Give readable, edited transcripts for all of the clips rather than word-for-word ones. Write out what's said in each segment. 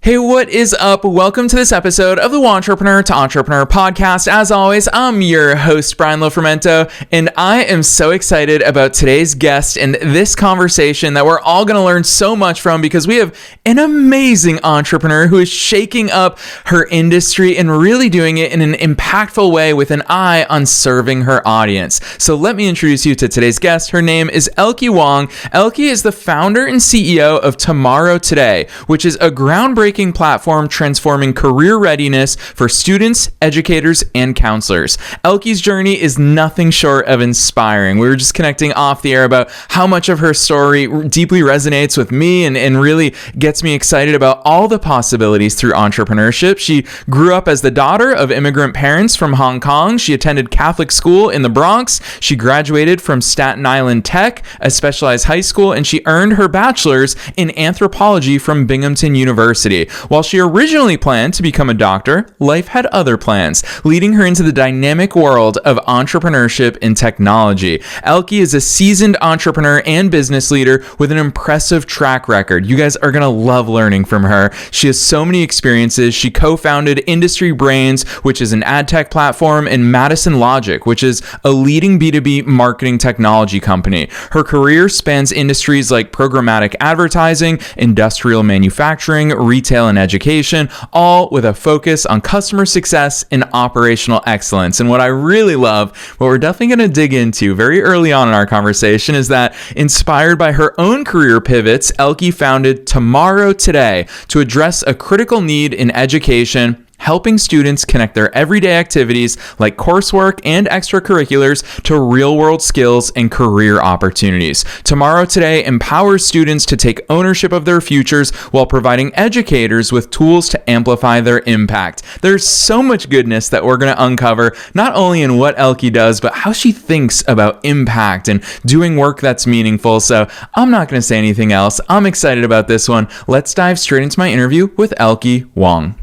Hey, what is up? Welcome to this episode of the Entrepreneur to Entrepreneur podcast. As always, I'm your host, Brian Lofermento, and I am so excited about today's guest and this conversation that we're all going to learn so much from, because we have an amazing entrepreneur who is shaking up her industry and really doing it in an impactful way with an eye on serving her audience. So let me introduce you to today's guest. Her name is Elke Wong. Elke is the founder and CEO of TomorrowToday, which is a groundbreaking platform transforming career readiness for students, educators, and counselors. Elke's journey is nothing short of inspiring. We were just connecting off the air about how much of her story deeply resonates with me and really gets me excited about all the possibilities through entrepreneurship. She grew up as the daughter of immigrant parents from Hong Kong. She attended Catholic school in the Bronx. She graduated from Staten Island Tech, a specialized high school, and she earned her bachelor's in anthropology from Binghamton University. While she originally planned to become a doctor, life had other plans, leading her into the dynamic world of entrepreneurship and technology. Elke is a seasoned entrepreneur and business leader with an impressive track record. You guys are going to love learning from her. She has so many experiences. She co-founded Industry Brains, which is an ad tech platform, and Madison Logic, which is a leading B2B marketing technology company. Her career spans industries like programmatic advertising, industrial manufacturing, retail, and education, all with a focus on customer success and operational excellence. And what I really love, what we're definitely going to dig into very early on in our conversation, is that inspired by her own career pivots, Elke founded TomorrowToday to address a critical need in education, helping students connect their everyday activities like coursework and extracurriculars to real-world skills and career opportunities. TomorrowToday empowers students to take ownership of their futures while providing educators with tools to amplify their impact. There's so much goodness that we're going to uncover, not only in what Elke does, but how she thinks about impact and doing work that's meaningful. So I'm not going to say anything else. I'm excited about this one. Let's dive straight into my interview with Elke Wong.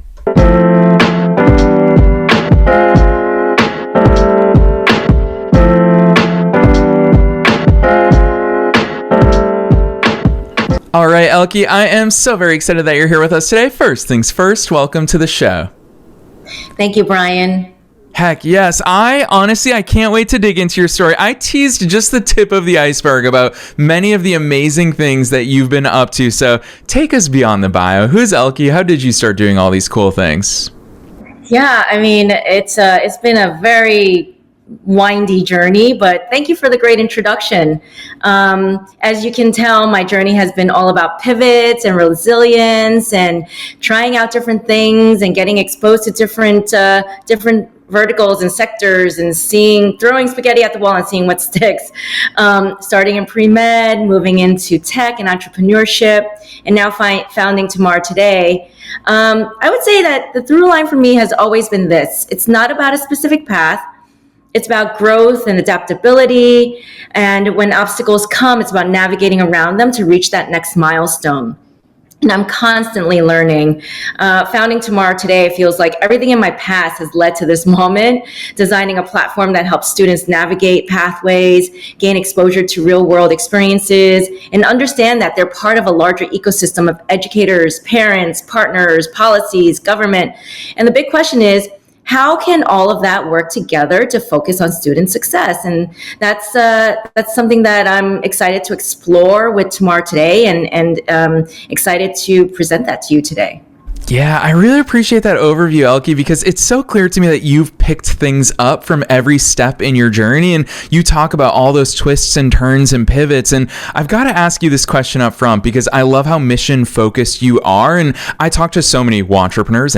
All right, Elke, I am so very excited that you're here with us today. First things first, welcome to the show. Thank you, Brian. Heck yes. I can't wait to dig into your story. I teased just the tip of the iceberg about many of the amazing things that you've been up to. So take us beyond the bio. Who's Elke? How did you start doing all these cool things? Yeah, I mean, it's been a very windy journey, but thank you for the great introduction. As you can tell, my journey has been all about pivots and resilience and trying out different things and getting exposed to different verticals and sectors and throwing spaghetti at the wall and seeing what sticks. Starting in pre-med, moving into tech and entrepreneurship, and now founding TomorrowToday. I would say that the through line for me has always been this. It's not about a specific path. It's about growth and adaptability. And when obstacles come, it's about navigating around them to reach that next milestone. And I'm constantly learning. Founding TomorrowToday feels like everything in my past has led to this moment, designing a platform that helps students navigate pathways, gain exposure to real world experiences, and understand that they're part of a larger ecosystem of educators, parents, partners, policies, government. And the big question is, how can all of that work together to focus on student success? And that's something that I'm excited to explore with TomorrowToday and excited to present that to you today. Yeah, I really appreciate that overview, Elke, because it's so clear to me that you've picked things up from every step in your journey, and you talk about all those twists and turns and pivots. And I've got to ask you this question up front because I love how mission focused you are. And I talk to so many entrepreneurs,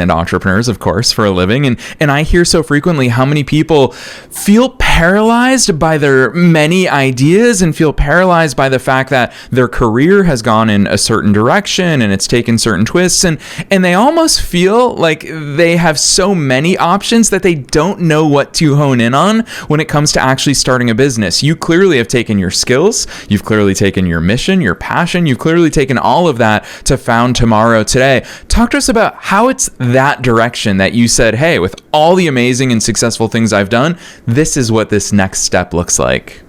of course, for a living. And I hear so frequently how many people feel paralyzed by their many ideas and feel paralyzed by the fact that their career has gone in a certain direction and it's taken certain twists. And they almost feel like they have so many options that they don't know what to hone in on when it comes to actually starting a business. You clearly have taken your skills, you've clearly taken your mission, your passion, you've clearly taken all of that to found TomorrowToday. Talk to us about how it's that direction that you said, hey, with all the amazing and successful things I've done, this is what this next step looks like.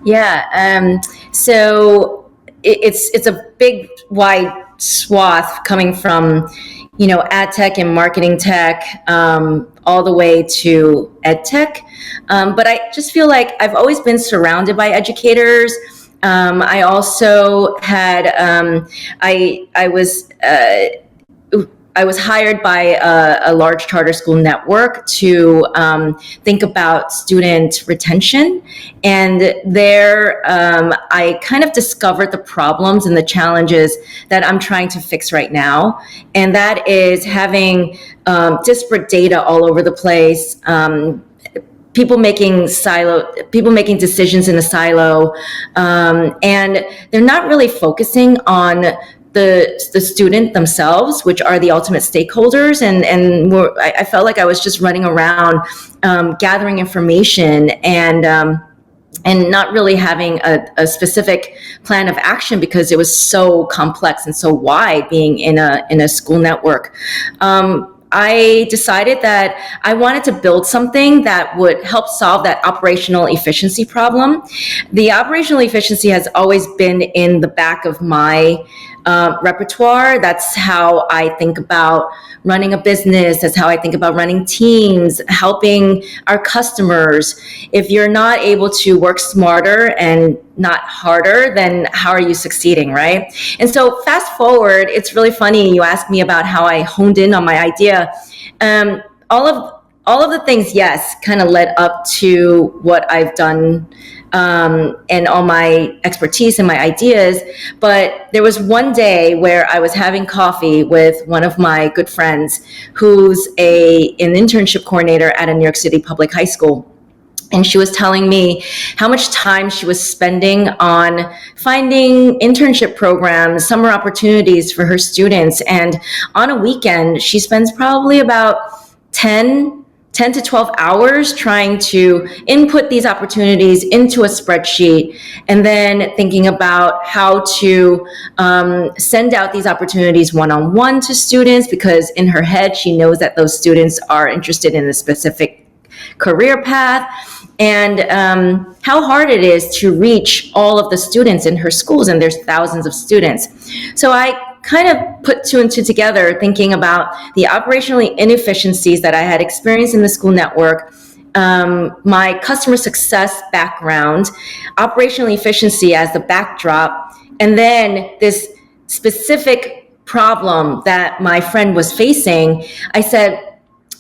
Yeah, so it's a big, wide swath coming from, ad tech and marketing tech, all the way to ed tech. But I just feel like I've always been surrounded by educators. I also had, I was hired by a large charter school network to think about student retention. And there, I kind of discovered the problems and the challenges that I'm trying to fix right now. And that is having disparate data all over the place, people making decisions in a silo, and they're not really focusing on the student themselves, which are the ultimate stakeholders. And I felt like I was just running around gathering information and not really having a specific plan of action because it was so complex and so wide being in a school network. I decided that I wanted to build something that would help solve that operational efficiency problem. The operational efficiency has always been in the back of my repertoire. That's how I think about running a business. That's how I think about running teams, helping our customers. If you're not able to work smarter and not harder, then how are you succeeding, right? And so fast forward, it's really funny. You asked me about how I honed in on my idea. All of the things, yes, kind of led up to what I've done, and all my expertise and my ideas. But there was one day where I was having coffee with one of my good friends who's an internship coordinator at a New York City public high school. And she was telling me how much time she was spending on finding internship programs, summer opportunities for her students. And on a weekend, she spends probably about 10 to 12 hours trying to input these opportunities into a spreadsheet and then thinking about how to send out these opportunities one-on-one to students, because in her head, she knows that those students are interested in a specific career path, and how hard it is to reach all of the students in her schools, and there's thousands of students. So I kind of put two and two together, thinking about the operational inefficiencies that I had experienced in the school network, my customer success background, operational efficiency as the backdrop, and then this specific problem that my friend was facing. I said,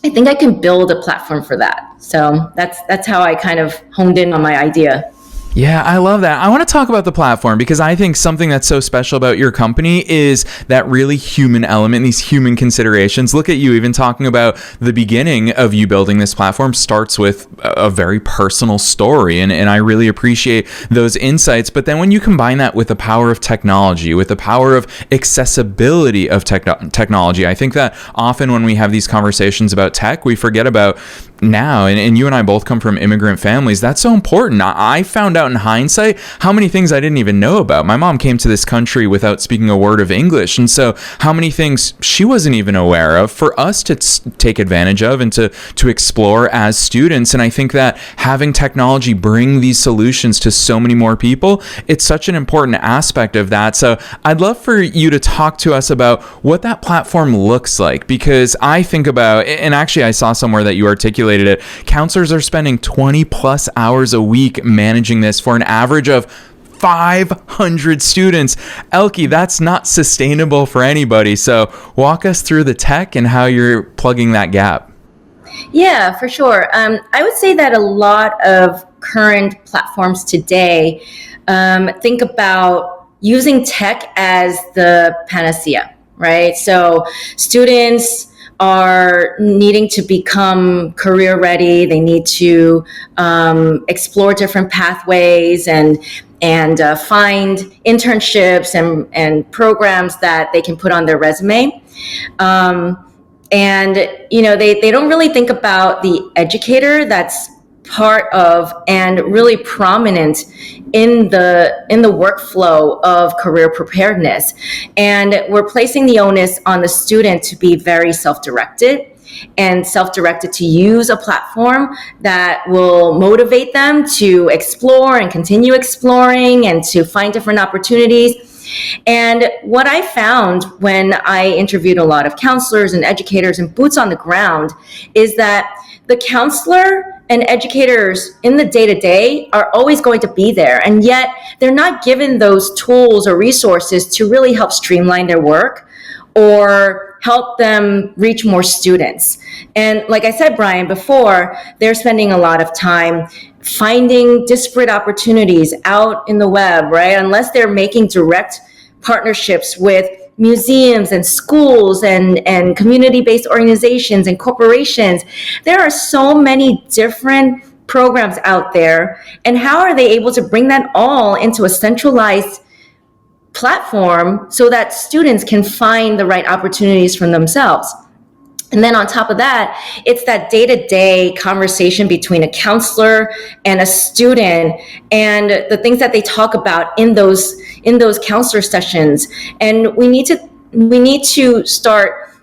I think I can build a platform for that. So that's how I kind of honed in on my idea. Yeah, I love that. I want to talk about the platform because I think something that's so special about your company is that really human element, these human considerations. Look at you, even talking about the beginning of you building this platform starts with a very personal story. And I really appreciate those insights. But then when you combine that with the power of technology, with the power of accessibility of technology, I think that often when we have these conversations about tech, we forget about now, and you and I both come from immigrant families. That's so important. I found out in hindsight how many things I didn't even know about. My mom came to this country without speaking a word of English, and so how many things she wasn't even aware of for us to take advantage of and to explore as students. And I think that having technology bring these solutions to so many more people, it's such an important aspect of that. So I'd love for you to talk to us about what that platform looks like, because I think about, and actually I saw somewhere that you articulated it, counselors are spending 20 plus hours a week managing this for an average of 500 students. Elkie, that's not sustainable for anybody. So walk us through the tech and how you're plugging that gap. Yeah, for sure. I would say that a lot of current platforms today think about using tech as the panacea, right? So students are needing to become career ready. They need to explore different pathways and find internships and programs that they can put on their resume. And they don't really think about the educator that's part of and really prominent in the workflow of career preparedness. And we're placing the onus on the student to be very self-directed to use a platform that will motivate them to explore and continue exploring and to find different opportunities. And what I found when I interviewed a lot of counselors and educators and boots on the ground is that the counselor and educators in the day-to-day are always going to be there. And yet they're not given those tools or resources to really help streamline their work or help them reach more students. And like I said, Brian, before, they're spending a lot of time finding disparate opportunities out in the web, right? Unless they're making direct partnerships with museums and schools and community-based organizations and corporations. There are so many different programs out there. And how are they able to bring that all into a centralized platform so that students can find the right opportunities for themselves? And then on top of that, it's that day-to-day conversation between a counselor and a student and the things that they talk about in those counselor sessions. And we need to start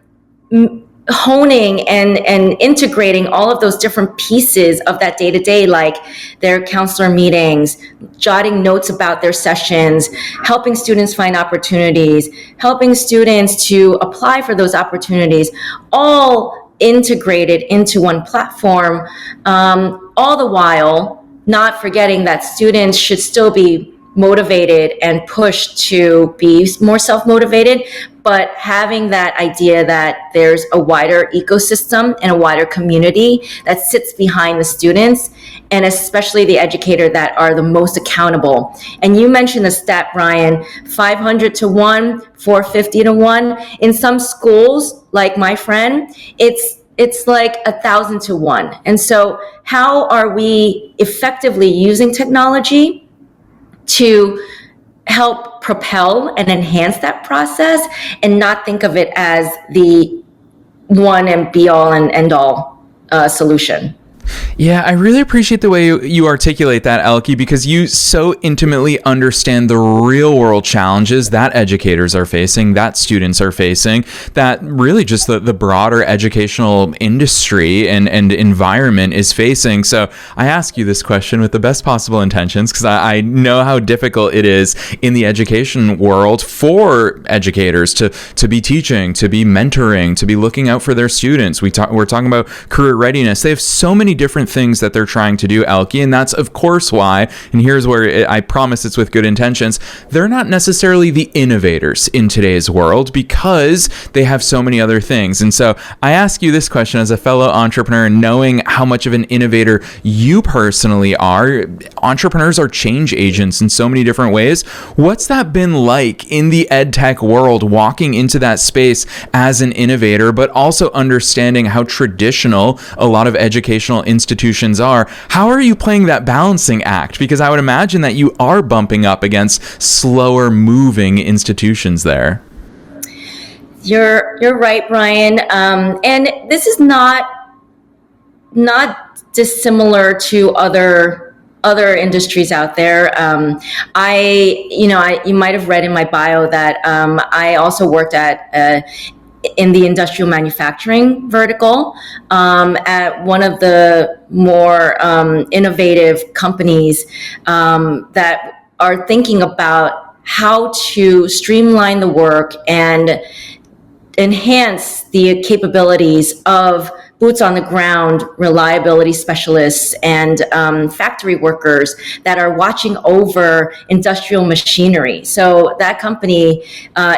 honing and integrating all of those different pieces of that day-to-day, like their counselor meetings, jotting notes about their sessions, helping students find opportunities, helping students to apply for those opportunities, all integrated into one platform, all the while not forgetting that students should still be motivated and pushed to be more self-motivated, but having that idea that there's a wider ecosystem and a wider community that sits behind the students, and especially the educator that are the most accountable. And you mentioned the stat, Brian, 500 to 1, 450 to 1. In some schools, like my friend, it's like 1,000 to 1. And so how are we effectively using technology to help propel and enhance that process and not think of it as the one and be all and end all solution? Yeah, I really appreciate the way you articulate that, Elkie, because you so intimately understand the real world challenges that educators are facing, that students are facing, that really just the broader educational industry and environment is facing. So I ask you this question with the best possible intentions, because I know how difficult it is in the education world for educators to be teaching, to be mentoring, to be looking out for their students. We're talking about career readiness. They have so many different things that they're trying to do, Elkie, and that's of course why, and here's where I promise it's with good intentions, they're not necessarily the innovators in today's world because they have so many other things. And so I ask you this question as a fellow entrepreneur, knowing how much of an innovator you personally are. Entrepreneurs are change agents in so many different ways. What's that been like in the ed tech world, walking into that space as an innovator, but also understanding how traditional a lot of educational institutions are? How are you playing that balancing act? Because I would imagine that you are bumping up against slower moving institutions there. You're right, Brian. And this is not dissimilar to other industries out there. You might have read in my bio that I also worked in the industrial manufacturing vertical at one of the more innovative companies that are thinking about how to streamline the work and enhance the capabilities of boots on the ground reliability specialists and factory workers that are watching over industrial machinery. So that company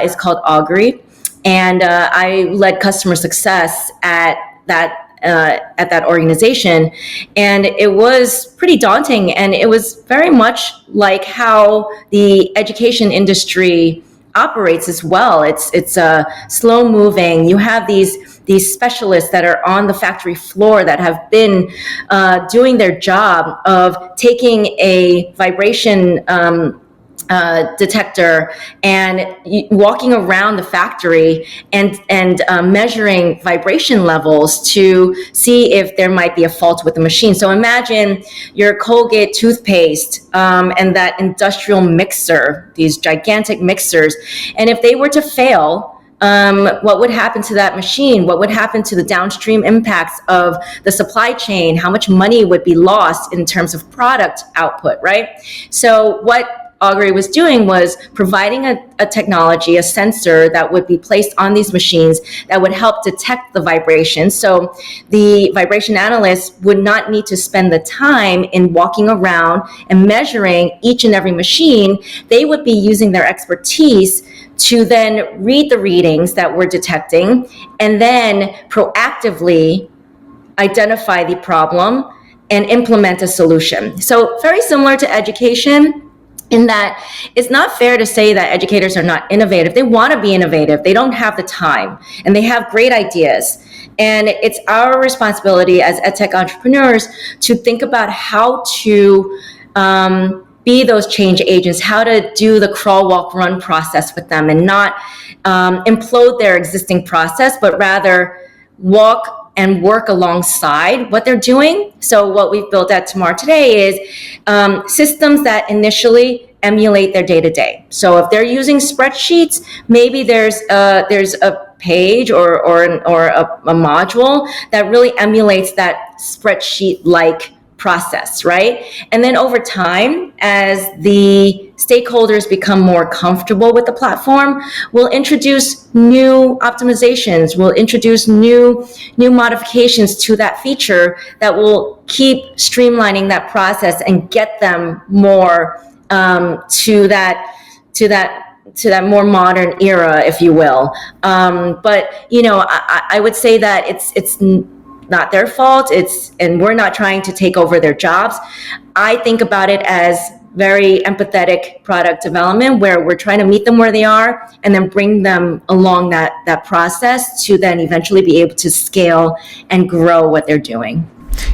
is called Augury. And I led customer success at that organization, and it was pretty daunting. And it was very much like how the education industry operates as well. It's slow moving. You have these specialists that are on the factory floor that have been doing their job of taking a vibration detector and walking around the factory and measuring vibration levels to see if there might be a fault with the machine. So imagine your Colgate toothpaste and that industrial mixer, these gigantic mixers, and if they were to fail, what would happen to that machine? What would happen to the downstream impacts of the supply chain? How much money would be lost in terms of product output, right? So what Augury was doing was providing a technology, a sensor that would be placed on these machines that would help detect the vibration. So the vibration analyst would not need to spend the time in walking around and measuring each and every machine. They would be using their expertise to then read the readings that we're detecting and then proactively identify the problem and implement a solution. So very similar to education, in that it's not fair to say that educators are not innovative. They want to be innovative. They don't have the time, and they have great ideas. And it's our responsibility as edtech entrepreneurs to think about how to be those change agents, how to do the crawl, walk, run process with them, and not implode their existing process, but rather walk and work alongside what they're doing. So what we've built at TomorrowToday is systems that initially emulate their day-to-day. So if they're using spreadsheets, maybe there's a page or a module that really emulates that spreadsheet-like process, right? And then over time, as the stakeholders become more comfortable with the platform, we'll introduce new optimizations, we'll introduce new modifications to that feature that will keep streamlining that process and get them more to that more modern era, if you will. But I would say that it's not their fault. And we're not trying to take over their jobs. I think about it as very empathetic product development, where we're trying to meet them where they are and then bring them along that process to then eventually be able to scale and grow what they're doing.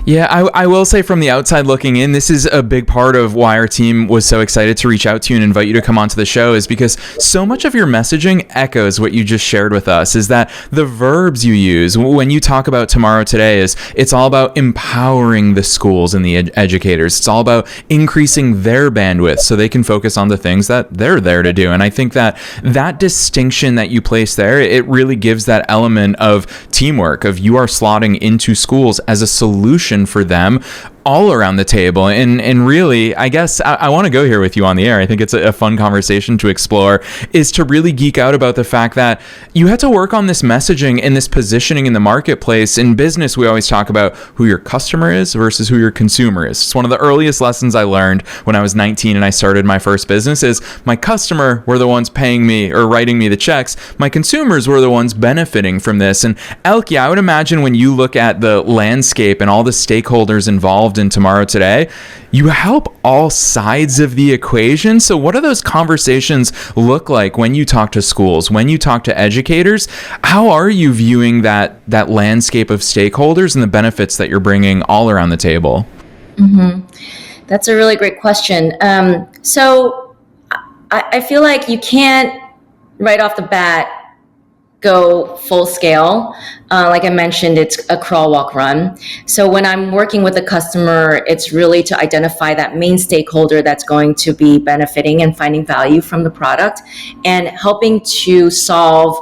Yeah, I will say from the outside looking in, this is a big part of why our team was so excited to reach out to you and invite you to come onto the show, is because so much of your messaging echoes what you just shared with us. Is that the verbs you use when you talk about TomorrowToday is it's all about empowering the schools and the educators. It's all about increasing their bandwidth so they can focus on the things that they're there to do. And I think that distinction that you place there, it really gives that element of teamwork, of you are slotting into schools as a solution for them all around the table. And really, I guess I want to go here with you on the air. I think it's a fun conversation to explore, is to really geek out about the fact that you had to work on this messaging and this positioning in the marketplace. In business, we always talk about who your customer is versus who your consumer is. It's one of the earliest lessons I learned when I was 19 and I started my first business is my customer were the ones paying me or writing me the checks. My consumers were the ones benefiting from this. And Elkie, I would imagine when you look at the landscape and all the stakeholders involved in TomorrowToday, you help all sides of the equation. So what do those conversations look like when you talk to schools, when you talk to educators? How are you viewing that landscape of stakeholders and the benefits that you're bringing all around the table? Mm-hmm. That's a really great question. So I feel like you can't right off the bat go full scale. Like I mentioned, it's a crawl, walk, run. So when I'm working with a customer, it's really to identify that main stakeholder that's going to be benefiting and finding value from the product and helping to solve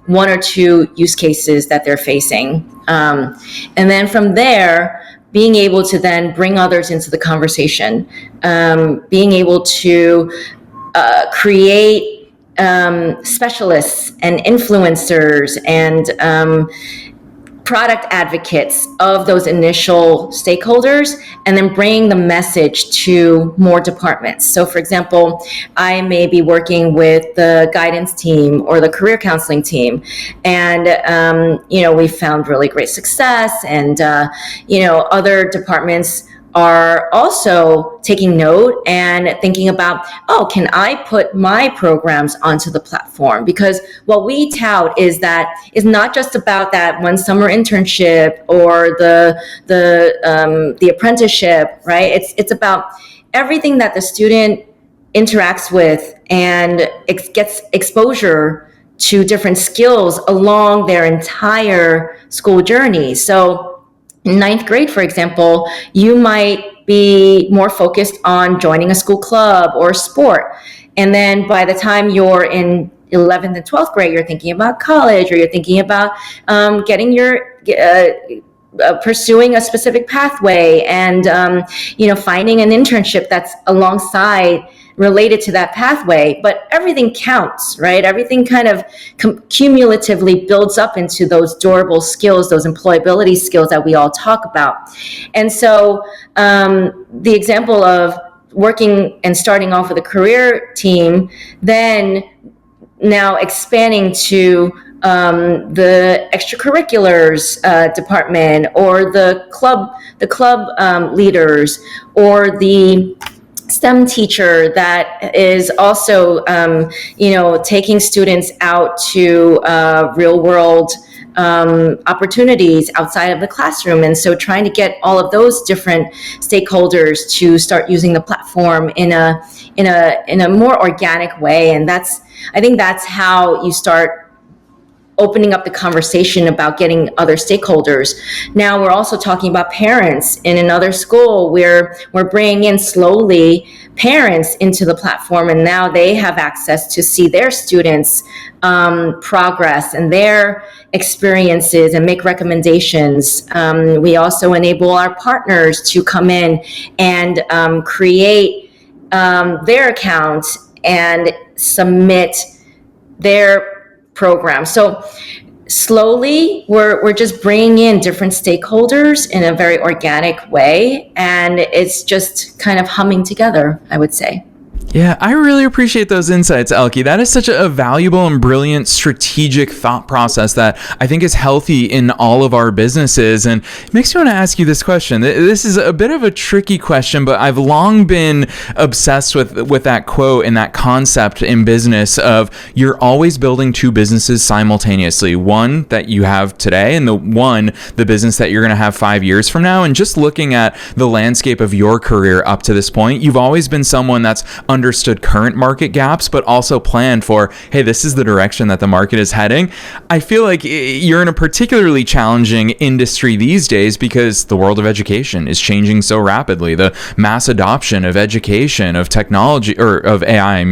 one or two use cases that they're facing. And then from there, being able to then bring others into the conversation, being able to create specialists and influencers and product advocates of those initial stakeholders, and then bring the message to more departments. So for example, I may be working with the guidance team or the career counseling team, and we've found really great success, and other departments are also taking note and thinking about, can I put my programs onto the platform? Because what we tout is that it's not just about that one summer internship or the apprenticeship, right? It's about everything that the student interacts with and gets exposure to different skills along their entire school journey. So in ninth grade, for example, you might be more focused on joining a school club or sport. And then by the time you're in 11th and 12th grade, you're thinking about college, or you're thinking about pursuing a specific pathway and finding an internship that's alongside related to that pathway, but everything counts, right? Everything kind of cumulatively builds up into those durable skills, those employability skills that we all talk about. And so the example of working and starting off with a career team, then now expanding to the extracurriculars department, or the club leaders, or the STEM teacher that is also, taking students out to real world opportunities outside of the classroom. And so trying to get all of those different stakeholders to start using the platform in a more organic way. And I think that's how you start opening up the conversation about getting other stakeholders. Now we're also talking about parents in another school where we're bringing in slowly parents into the platform, and now they have access to see their students' progress and their experiences and make recommendations. We also enable our partners to come in and create their account and submit their program. So slowly we're just bringing in different stakeholders in a very organic way, and it's just kind of humming together, I would say. Yeah, I really appreciate those insights, Elkie. That is such a valuable and brilliant strategic thought process that I think is healthy in all of our businesses. And it makes me want to ask you this question. This is a bit of a tricky question, but I've long been obsessed with that quote and that concept in business of you're always building two businesses simultaneously. One that you have today, and the business that you're going to have 5 years from now. And just looking at the landscape of your career up to this point, you've always been someone that's understood current market gaps, but also planned for, hey, this is the direction that the market is heading. I feel like you're in a particularly challenging industry these days because the world of education is changing so rapidly. The mass adoption of education, of technology, or of AI,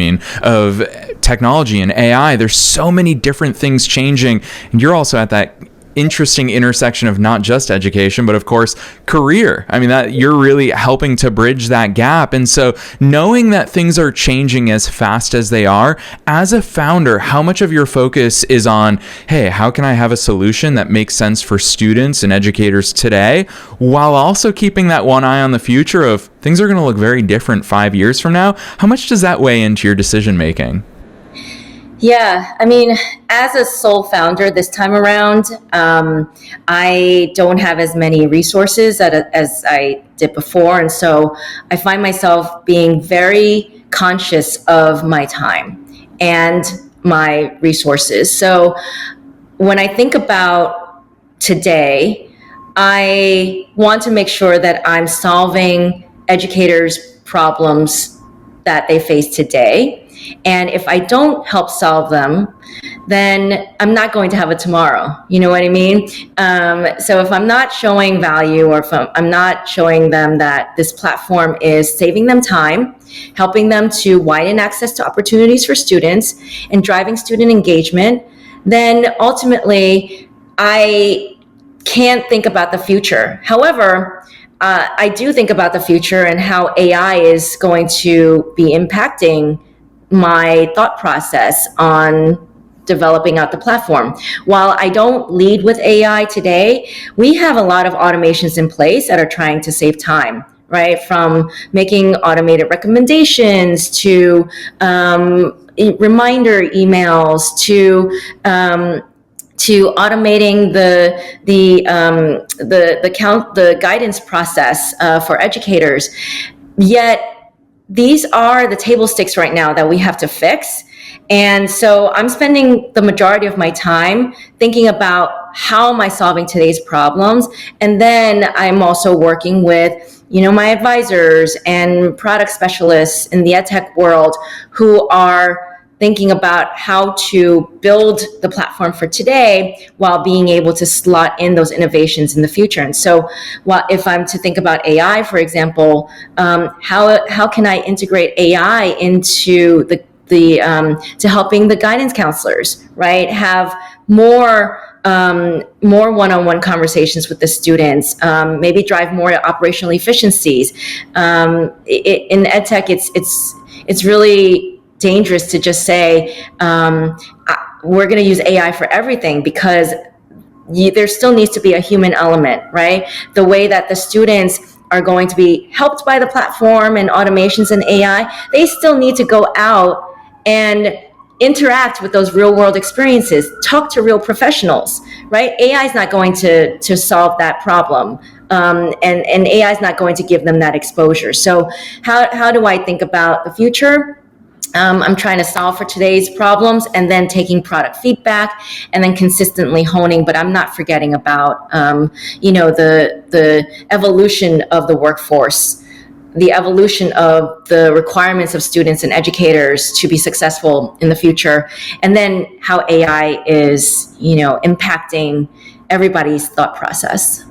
of technology and AI, there's so many different things changing. And you're also at that interesting intersection of not just education, but of course, career. That you're really helping to bridge that gap. And so knowing that things are changing as fast as they are, as a founder, how much of your focus is on, hey, how can I have a solution that makes sense for students and educators today, while also keeping that one eye on the future of things are going to look very different 5 years from now? How much does that weigh into your decision making? Yeah, as a sole founder this time around, I don't have as many resources as I did before. And so I find myself being very conscious of my time and my resources. So when I think about today, I want to make sure that I'm solving educators' problems that they face today. And if I don't help solve them, then I'm not going to have a tomorrow. You know what I mean? So if I'm not showing value, or if I'm not showing them that this platform is saving them time, helping them to widen access to opportunities for students, and driving student engagement, then ultimately I can't think about the future. However, I do think about the future and how AI is going to be impacting my thought process on developing out the platform. While I don't lead with AI today, we have a lot of automations in place that are trying to save time, right? From making automated recommendations to reminder emails to automating the guidance process for educators. Yet these are the table stakes right now that we have to fix. And so I'm spending the majority of my time thinking about how am I solving today's problems. And then I'm also working with, my advisors and product specialists in the edtech world who are thinking about how to build the platform for today while being able to slot in those innovations in the future. And so if I'm to think about AI, for example, how can I integrate AI into to helping the guidance counselors, right? Have more one-on-one conversations with the students, maybe drive more operational efficiencies. In edtech, it's really dangerous to just say, we're going to use AI for everything, because there still needs to be a human element, right? The way that the students are going to be helped by the platform and automations and AI, they still need to go out and interact with those real world experiences, talk to real professionals, right? AI is not going to solve that problem. And AI is not going to give them that exposure. So how do I think about the future? I'm trying to solve for today's problems, and then taking product feedback, and then consistently honing. But I'm not forgetting about, the evolution of the workforce, the evolution of the requirements of students and educators to be successful in the future, and then how AI is, impacting everybody's thought process.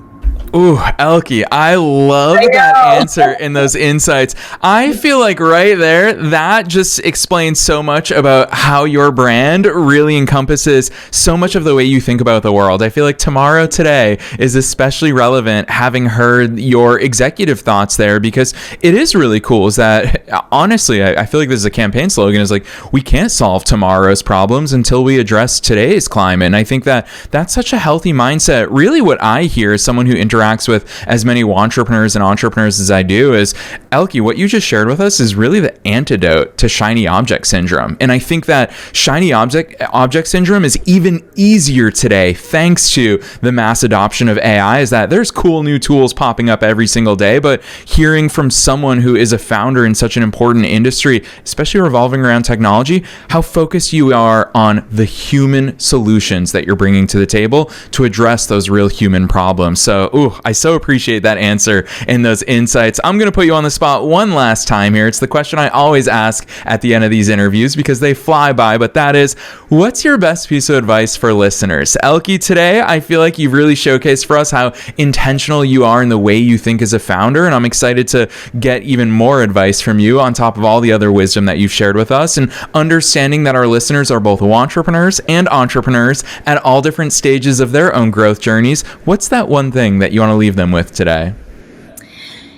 Ooh, Elkie, I love that answer and those insights. I feel like right there, that just explains so much about how your brand really encompasses so much of the way you think about the world. I feel like Tomorrow Today is especially relevant, having heard your executive thoughts there, because it is really cool. Is that, honestly, I feel like this is a campaign slogan, is like, we can't solve tomorrow's problems until we address today's climate. And I think that that's such a healthy mindset. Really what I hear as someone who interacts with as many entrepreneurs and entrepreneurs as I do is, Elkie, what you just shared with us is really the antidote to shiny object syndrome. And I think that shiny object syndrome is even easier today thanks to the mass adoption of AI, is that there's cool new tools popping up every single day. But hearing from someone who is a founder in such an important industry, especially revolving around technology, how focused you are on the human solutions that you're bringing to the table to address those real human problems. So, I so appreciate that answer and those insights. I'm going to put you on the spot one last time here. It's the question I always ask at the end of these interviews because they fly by, but that is, what's your best piece of advice for listeners? Elkie, today, I feel like you've really showcased for us how intentional you are in the way you think as a founder, and I'm excited to get even more advice from you on top of all the other wisdom that you've shared with us, and understanding that our listeners are both entrepreneurs and entrepreneurs at all different stages of their own growth journeys. What's that one thing that you want to leave them with today?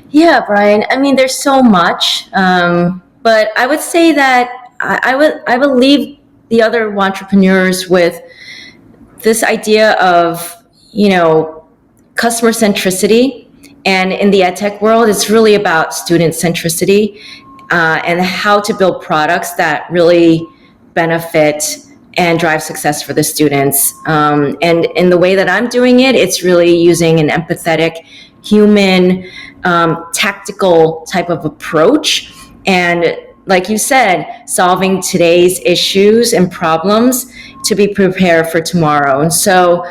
Yeah, Brian. I mean, there's so much, but I would say that I would leave the other entrepreneurs with this idea of, customer centricity. And in the ed tech world, it's really about student centricity, and how to build products that really benefit and drive success for the students. And in the way that I'm doing it, it's really using an empathetic, human, tactical type of approach. And like you said, solving today's issues and problems to be prepared for tomorrow. And so,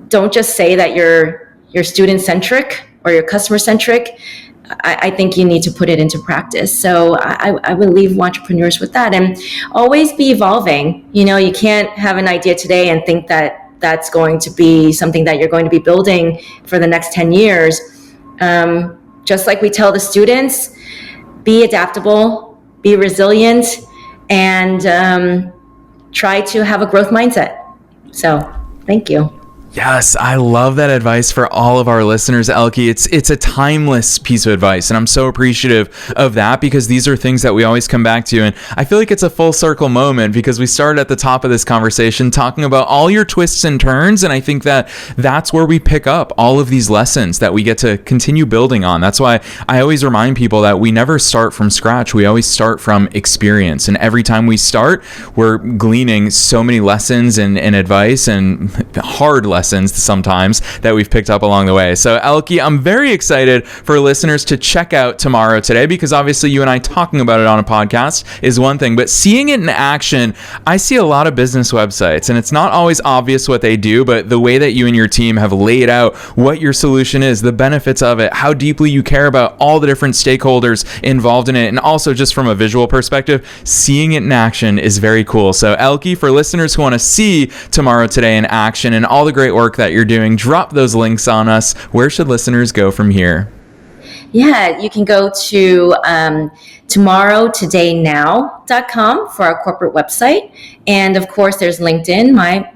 don't just say that you're student-centric or you're customer-centric. I think you need to put it into practice. So I would leave entrepreneurs with that, and always be evolving. You can't have an idea today and think that that's going to be something that you're going to be building for the next 10 years. Just like we tell the students, be adaptable, be resilient, and try to have a growth mindset. So thank you. Yes, I love that advice for all of our listeners, Elkie. It's a timeless piece of advice, and I'm so appreciative of that, because these are things that we always come back to. And I feel like it's a full circle moment, because we started at the top of this conversation talking about all your twists and turns, and I think that that's where we pick up all of these lessons that we get to continue building on. That's why I always remind people that we never start from scratch. We always start from experience, and every time we start, we're gleaning so many lessons and advice, and hard lessons sometimes that we've picked up along the way. So Elkie, I'm very excited for listeners to check out Tomorrow Today, because obviously you and I talking about it on a podcast is one thing, but seeing it in action, I see a lot of business websites, and it's not always obvious what they do, but the way that you and your team have laid out what your solution is, the benefits of it, how deeply you care about all the different stakeholders involved in it, and also just from a visual perspective, seeing it in action is very cool. So Elkie, for listeners who want to see Tomorrow Today in action and all the great work that you're doing, drop those links on us. Where should listeners go from here? Yeah, you can go to tomorrowtodaynow.com for our corporate website. And of course, there's LinkedIn, my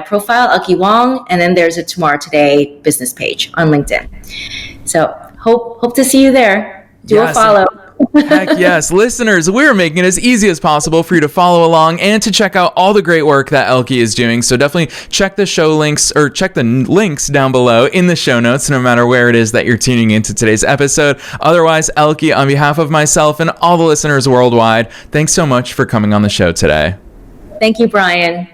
profile, Elke Wong, and then there's a Tomorrow Today business page on LinkedIn. So hope to see you there. do a follow. Heck yes. Listeners, we're making it as easy as possible for you to follow along and to check out all the great work that Elkie is doing. So definitely check the show links, or check the links down below in the show notes, no matter where it is that you're tuning into today's episode. Otherwise, Elkie, on behalf of myself and all the listeners worldwide, thanks so much for coming on the show today. Thank you, Brian.